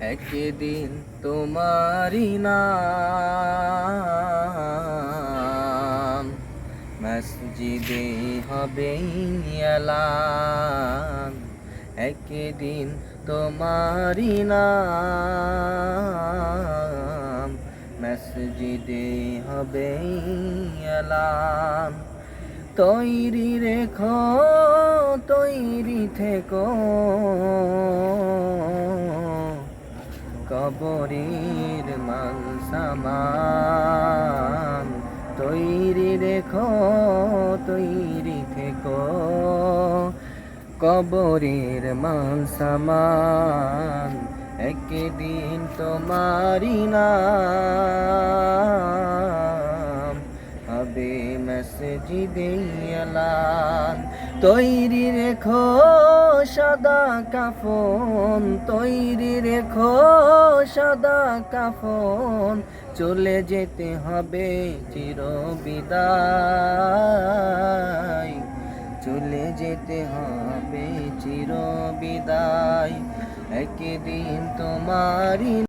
একদিন তোমারি নাম মসজিদে হবে এলান। একদিন তোমারি নাম মসজিদে হবে এলান। তৈরি রেখো, তৈরি থেকো, কবরের মাল সামান। তৈরি রেখো, তৈরি থেকো, কবরের মাল সামান। একদিন তোমারি নাম হবে মসজিদে এলান। তৈরি রেখো সাদা কাফন, তৈরি রেখো সাদা কাফন। চলে যেতে হবে চির বিদায়, চলে যেতে হবে চির বিদায়। একদিন তোমারি